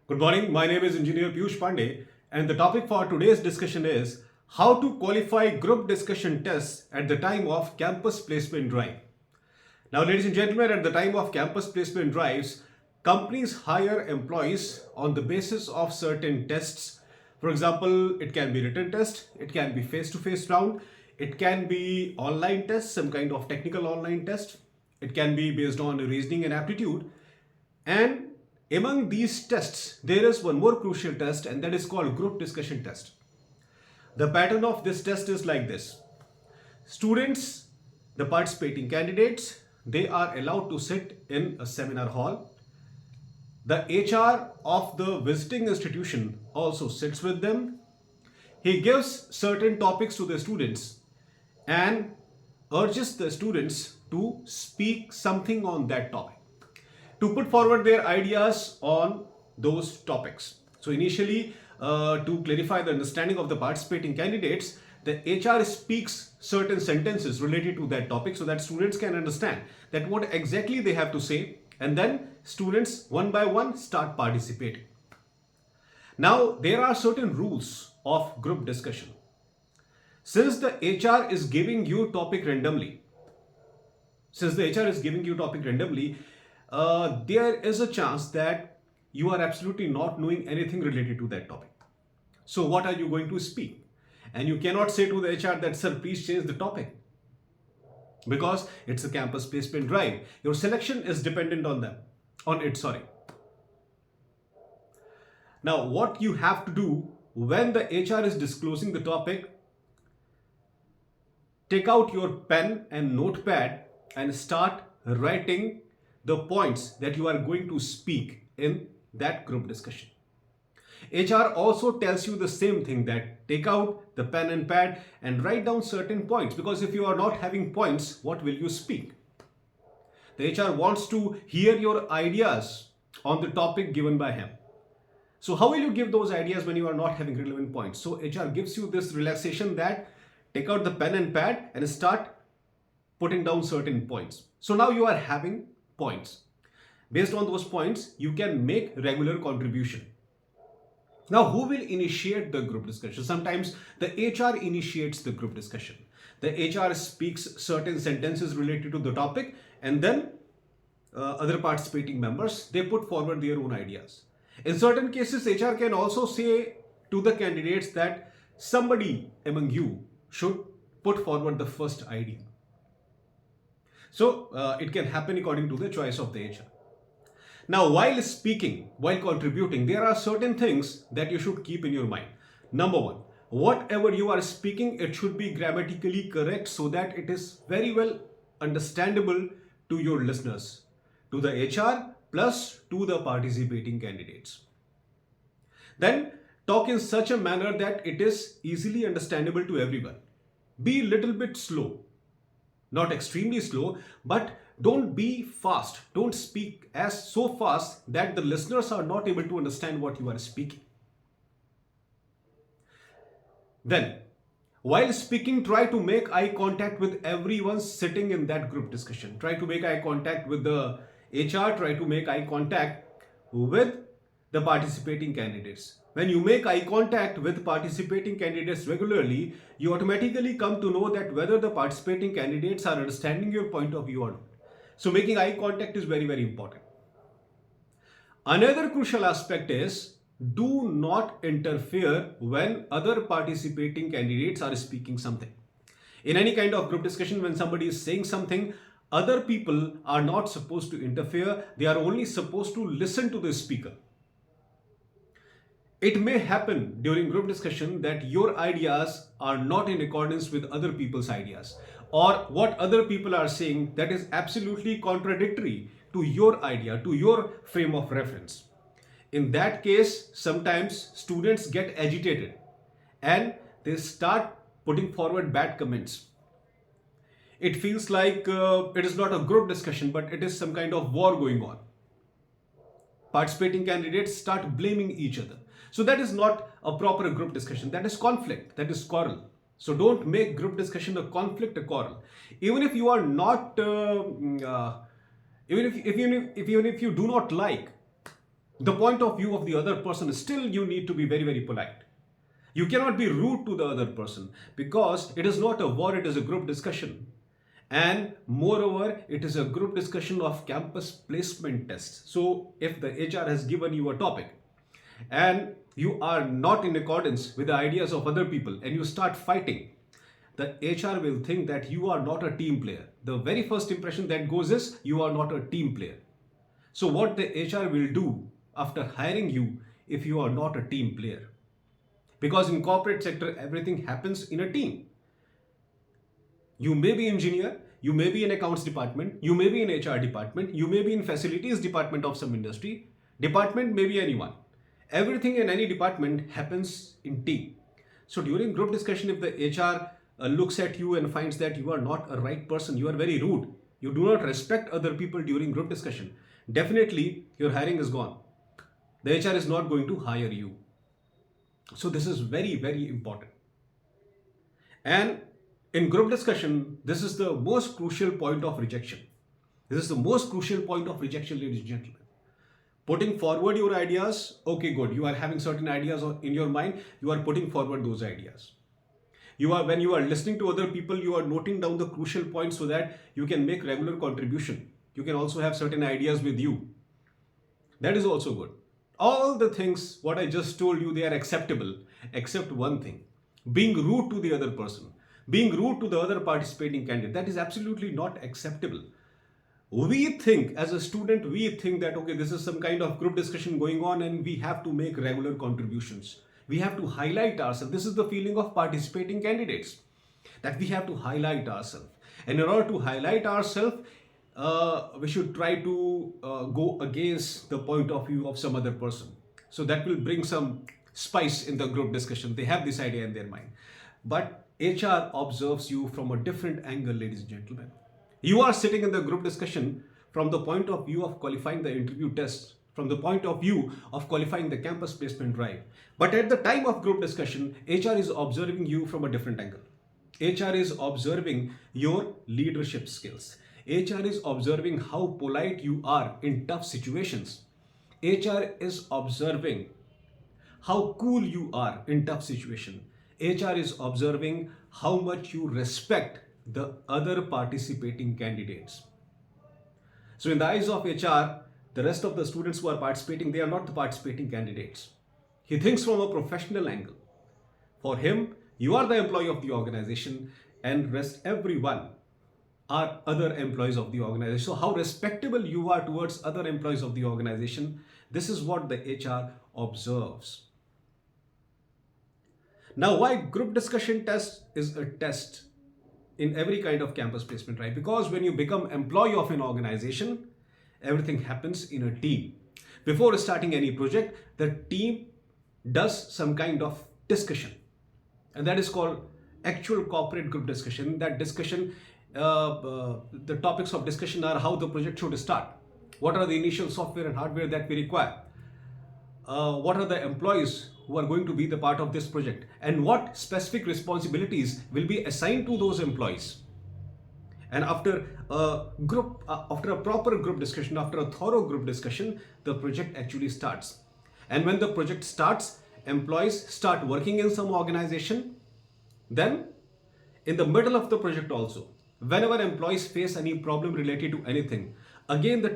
Good morning. My name is Engineer Piyush Pandey, and the topic for today's discussion is how to qualify group discussion tests at the time of campus placement drive. Now, ladies and gentlemen, at the time of campus placement drives, companies hire employees on the basis of certain tests. For example, it can be written test, it can be face-to-face round, it can be online test, some kind of technical online test, it can be based on reasoning and aptitude. And among these tests, there is one more crucial test, and that is called group discussion test. The pattern of this test is like this. Students, the participating candidates, they are allowed to sit in a seminar hall. The HR of the visiting institution also sits with them. He gives certain topics to the students and urges the students to speak something on that topic, to put forward their ideas on those topics. So initially, to clarify the understanding of the participating candidates, the HR speaks certain sentences related to that topic so that students can understand that what exactly they have to say, and then students one by one start participating. Now, there are certain rules of group discussion. Since the HR is giving you topic randomly, there is a chance that you are absolutely not knowing anything related to that topic. So what are you going to speak? And you cannot say to the HR that, sir, please change the topic, because it's a campus placement drive. Your selection is dependent on it. Now, what you have to do when the HR is disclosing the topic, take out your pen and notepad and start writing the points that you are going to speak in that group discussion. HR also tells you the same thing, that take out the pen and pad and write down certain points, because if you are not having points, what will you speak? The HR wants to hear your ideas on the topic given by him. So how will you give those ideas when you are not having relevant points? So HR gives you this relaxation that take out the pen and pad and start putting down certain points. So now you are having points. Based on those points, you can make regular contribution. Now, who will initiate the group discussion? Sometimes the HR initiates the group discussion. The HR speaks certain sentences related to the topic, and then other participating members, they put forward their own ideas. In certain cases, HR can also say to the candidates that somebody among you should put forward the first idea. So it can happen according to the choice of the HR. Now, while speaking, while contributing, there are certain things that you should keep in your mind. Number one, whatever you are speaking, it should be grammatically correct so that it is very well understandable to your listeners, to the HR plus to the participating candidates. Then talk in such a manner that it is easily understandable to everyone. Be a little bit slow, not extremely slow, but don't be fast. Don't speak as so fast that the listeners are not able to understand what you are speaking. Then, while speaking, try to make eye contact with everyone sitting in that group discussion. Try to make eye contact with the HR, try to make eye contact with the participating candidates. When you make eye contact with participating candidates regularly, you automatically come to know that whether the participating candidates are understanding your point of view or not. So making eye contact is very, very important. Another crucial aspect is do not interfere when other participating candidates are speaking something. In any kind of group discussion, when somebody is saying something, other people are not supposed to interfere. They are only supposed to listen to the speaker. It may happen during group discussion that your ideas are not in accordance with other people's ideas, or what other people are saying that is absolutely contradictory to your idea, to your frame of reference. In that case, sometimes students get agitated and they start putting forward bad comments. It feels like it is not a group discussion, but it is some kind of war going on. Participating candidates start blaming each other. So that is not a proper group discussion. That is conflict. That is quarrel. So don't make group discussion a conflict, a quarrel. Even if you are not, even if you do not like the point of view of the other person, still you need to be very, very polite. You cannot be rude to the other person, because it is not a war, it is a group discussion. And moreover, it is a group discussion of campus placement tests. So if the HR has given you a topic and you are not in accordance with the ideas of other people and you start fighting, the HR will think that you are not a team player. The very first impression that goes is you are not a team player. So what the HR will do after hiring you if you are not a team player? Because in corporate sector, everything happens in a team. You may be engineer, you may be in accounts department, you may be in HR department, you may be in facilities department of some industry, department may be anyone. Everything in any department happens in team. So during group discussion, if the HR looks at you and finds that you are not a right person, you are very rude, you do not respect other people during group discussion, definitely your hiring is gone. The HR is not going to hire you. So this is very, very important. And in group discussion, this is the most crucial point of rejection. This is the most crucial point of rejection, ladies and gentlemen. Putting forward your ideas, okay, good. You are having certain ideas in your mind, you are putting forward those ideas. When you are listening to other people, you are noting down the crucial points so that you can make regular contribution. You can also have certain ideas with you. That is also good. All the things what I just told you, they are acceptable, except one thing: being rude to the other person, being rude to the other participating candidate. That is absolutely not acceptable. We think, as a student, we think that, okay, this is some kind of group discussion going on and we have to make regular contributions. We have to highlight ourselves. This is the feeling of participating candidates, that we have to highlight ourselves. And in order to highlight ourselves, we should try to go against the point of view of some other person. So that will bring some spice in the group discussion. They have this idea in their mind. But HR observes you from a different angle, ladies and gentlemen. You are sitting in the group discussion from the point of view of qualifying the interview test, from the point of view of qualifying the campus placement drive. But at the time of group discussion, HR is observing you from a different angle. HR is observing your leadership skills. HR is observing how polite you are in tough situations. HR is observing how cool you are in tough situations. HR is observing how much you respect the other participating candidates. So in the eyes of HR, the rest of the students who are participating, they are not the participating candidates. He thinks from a professional angle. For him, you are the employee of the organization and rest everyone are other employees of the organization. So how respectable you are towards other employees of the organization, this is what the HR observes. Now, why group discussion test is a test in every kind of campus placement, right? Because when you become employee of an organization, everything happens in a team. Before starting any project, the team does some kind of discussion, and that is called actual corporate group discussion. In that discussion, the topics of discussion are how the project should start, what are the initial software and hardware that we require, what are the employees who are going to be the part of this project, and what specific responsibilities will be assigned to those employees. And after a proper group discussion, after a thorough group discussion, the project actually starts. And when the project starts, employees start working in some organization. Then in the middle of the project also, whenever employees face any problem related to anything, again the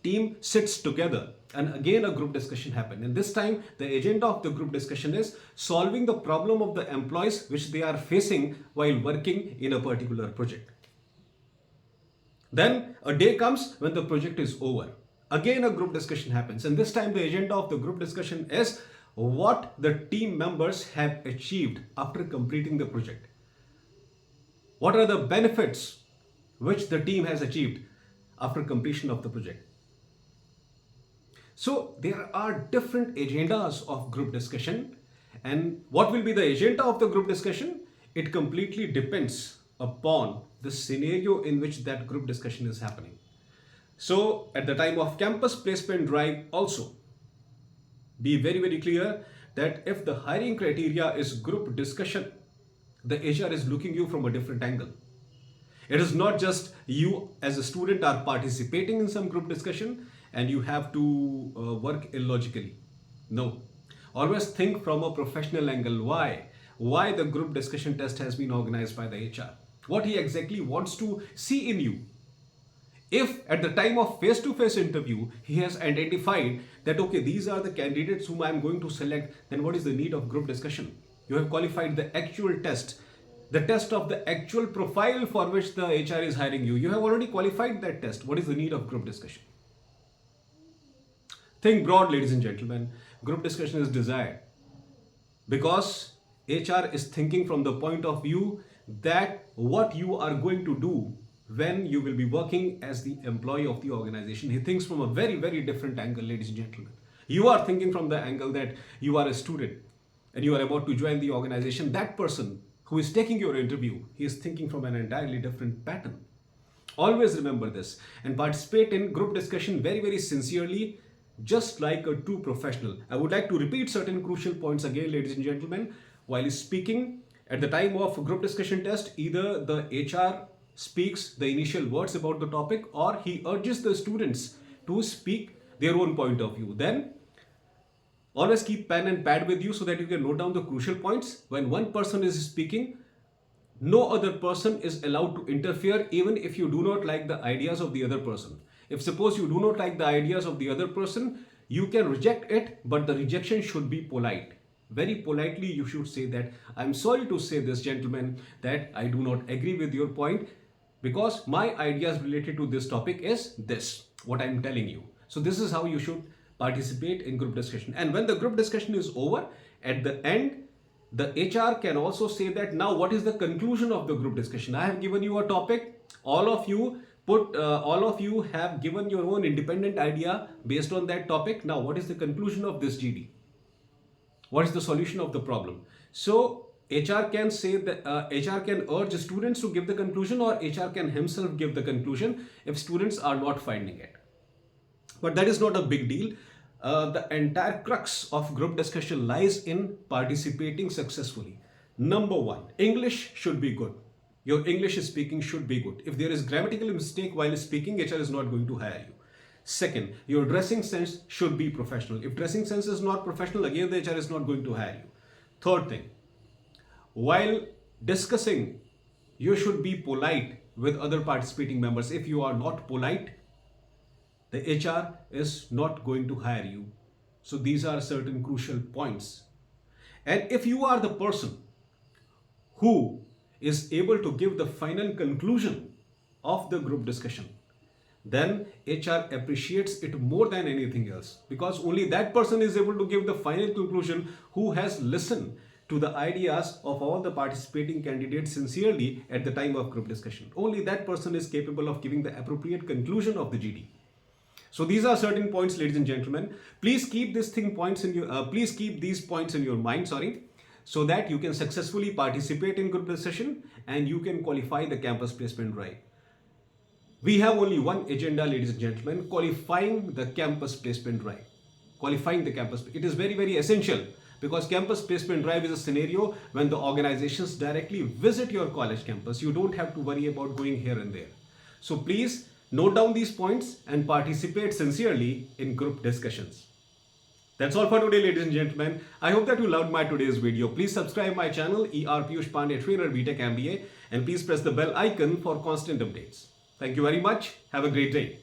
team sits together and again a group discussion happens. And this time the agenda of the group discussion is solving the problem of the employees which they are facing while working in a particular project. Then a day comes when the project is over. Again a group discussion happens, and this time the agenda of the group discussion is what the team members have achieved after completing the project. What are the benefits which the team has achieved after completion of the project? So there are different agendas of group discussion, and what will be the agenda of the group discussion? It completely depends upon the scenario in which that group discussion is happening. So at the time of campus placement drive also, be very, very clear that if the hiring criteria is group discussion, the HR is looking you from a different angle. It is not just you as a student are participating in some group discussion and you have to work illogically. No. Always think from a professional angle. Why? Why the group discussion test has been organized by the HR? What he exactly wants to see in you. If at the time of face-to-face interview, he has identified that, okay, these are the candidates whom I am going to select, then what is the need of group discussion? You have qualified the actual test, the test of the actual profile for which the HR is hiring you. You have already qualified that test. What is the need of group discussion? Think broad, ladies and gentlemen. Group discussion is desired because HR is thinking from the point of view that what you are going to do when you will be working as the employee of the organization. He thinks from a very, very different angle, ladies and gentlemen. You are thinking from the angle that you are a student and you are about to join the organization. That person who is taking your interview, he is thinking from an entirely different pattern. Always remember this and participate in group discussion very, very sincerely, just like a true professional. I would like to repeat certain crucial points again, ladies and gentlemen. While speaking at the time of group discussion test, either the HR speaks the initial words about the topic or he urges the students to speak their own point of view. Then always keep pen and pad with you so that you can note down the crucial points. When one person is speaking, no other person is allowed to interfere even if you do not like the ideas of the other person. If suppose you do not like the ideas of the other person, you can reject it, but the rejection should be polite. Very politely you should say that, I'm sorry to say this, gentlemen, that I do not agree with your point because my ideas related to this topic is this, what I'm telling you. So this is how you should participate in group discussion. And when the group discussion is over, at the end, the HR can also say that now what is the conclusion of the group discussion? I have given you a topic. All of you have given your own independent idea based on that topic. Now what is the conclusion of this GD? What is the solution of the problem? So HR can say that HR can urge students to give the conclusion, or HR can himself give the conclusion if students are not finding it. But that is not a big deal. The entire crux of group discussion lies in participating successfully. Number one, English should be good. Your English speaking should be good. If there is grammatical mistake while speaking, HR is not going to hire you. Second, your dressing sense should be professional. If dressing sense is not professional, again the HR is not going to hire you. Third thing, while discussing, you should be polite with other participating members. If you are not polite, the HR is not going to hire you. So these are certain crucial points. And if you are the person who is able to give the final conclusion of the group discussion, then HR appreciates it more than anything else, because only that person is able to give the final conclusion who has listened to the ideas of all the participating candidates sincerely at the time of group discussion. Only that person is capable of giving the appropriate conclusion of the GD. So these are certain points, ladies and gentlemen. Please keep these points in your mind, so that you can successfully participate in group discussion and you can qualify the campus placement drive. We have only one agenda, ladies and gentlemen: qualifying the campus placement drive. Qualifying the campus. It is very, very essential, because campus placement drive is a scenario when the organizations directly visit your college campus. You don't have to worry about going here and there. So please note down these points and participate sincerely in group discussions. That's all for today, ladies and gentlemen. I hope that you loved my today's video. Please subscribe my channel, Er.Piyush Pandey, trainer B.Tech MBA, and please press the bell icon for constant updates. Thank you very much. Have a great day.